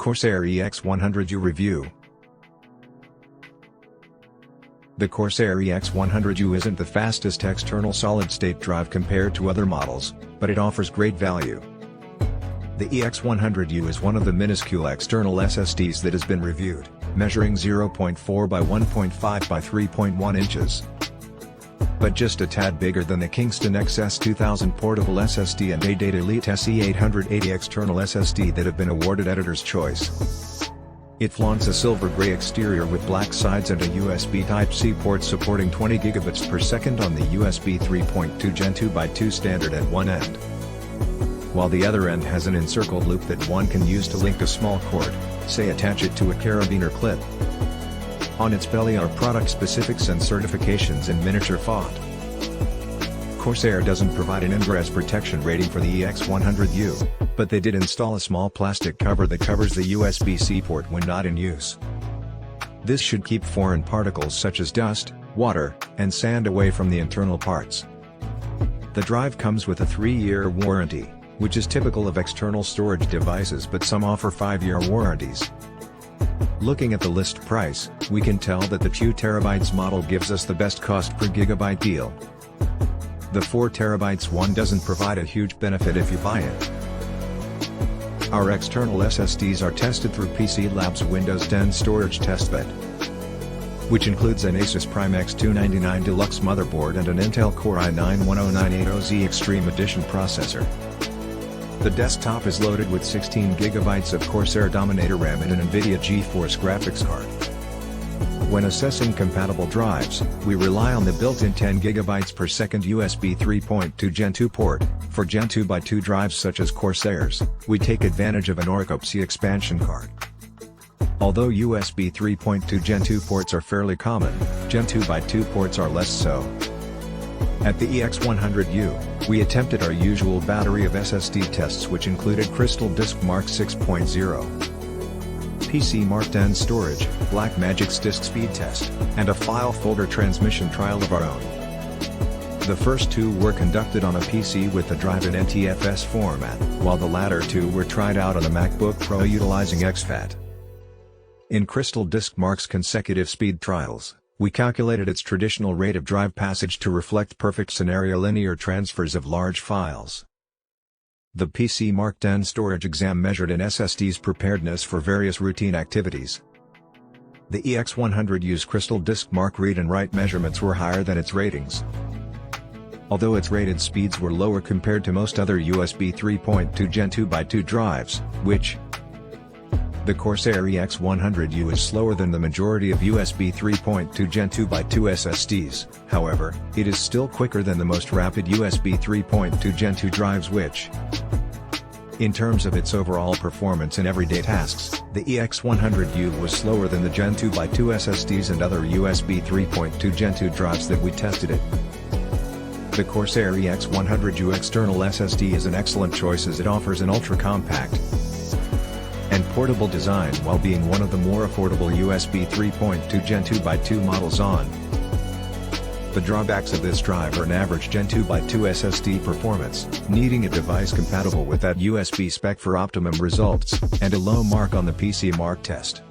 Corsair EX100U Review. The Corsair EX100U isn't the fastest external solid-state drive compared to other models, but it offers great value. The EX100U is one of the minuscule external SSDs that has been reviewed, measuring 0.4 by 1.5 by 3.1 inches. But just a tad bigger than the Kingston XS2000 portable SSD and ADATA Elite SE880 external SSD that have been awarded Editor's Choice. It flaunts a silver-gray exterior with black sides and a USB Type-C port supporting 20 gigabits per second on the USB 3.2 Gen 2x2 standard at one end, while the other end has an encircled loop that one can use to link a small cord, say attach it to a carabiner clip. On its belly are product specifics and certifications in miniature font. Corsair doesn't provide an ingress protection rating for the EX100U, but they did install a small plastic cover that covers the USB-C port when not in use. This should keep foreign particles such as dust, water, and sand away from the internal parts. The drive comes with a 3-year warranty, which is typical of external storage devices, but some offer 5-year warranties. Looking at the list price, we can tell that the 2TB model gives us the best cost per gigabyte deal. The 4TB one doesn't provide a huge benefit if you buy it. Our external SSDs are tested through PC Lab's Windows 10 storage testbed, which includes an Asus Prime X299 Deluxe motherboard and an Intel Core i9-10980Z Extreme Edition processor. The desktop is loaded with 16 GB of Corsair Dominator RAM and an NVIDIA GeForce graphics card. When assessing compatible drives, we rely on the built-in 10 GB per second USB 3.2 Gen 2 port. For Gen 2x2 drives such as Corsair's, we take advantage of an ORCOPC expansion card. Although USB 3.2 Gen 2 ports are fairly common, Gen 2x2 ports are less so. At the EX100U, we attempted our usual battery of SSD tests, which included Crystal Disk Mark 6.0, PC Mark 10 storage, Blackmagic's disk speed test, and a file folder transmission trial of our own. The first two were conducted on a PC with the drive in NTFS format, while the latter two were tried out on a MacBook Pro utilizing exFAT. In Crystal Disk Mark's consecutive speed trials, we calculated its traditional rate of drive passage to reflect perfect scenario linear transfers of large files. The PC Mark 10 storage exam measured an SSD's preparedness for various routine activities. The EX100U's Crystal Disk Mark read and write measurements were higher than its ratings, although its rated speeds were lower compared to most other USB 3.2 Gen 2x2 drives, which the Corsair EX100U is slower than the majority of USB 3.2 Gen 2x2 SSDs, however, it is still quicker than the most rapid USB 3.2 Gen 2 drives which, in terms of its overall performance in everyday tasks, the EX100U was slower than the Gen 2x2 SSDs and other USB 3.2 Gen 2 drives that we tested it. The Corsair EX100U external SSD is an excellent choice as it offers an ultra-compact and portable design while being one of the more affordable USB 3.2 Gen 2x2 models on. The drawbacks of this drive are an average Gen 2x2 SSD performance, needing a device compatible with that USB spec for optimum results, and a low mark on the PC Mark test.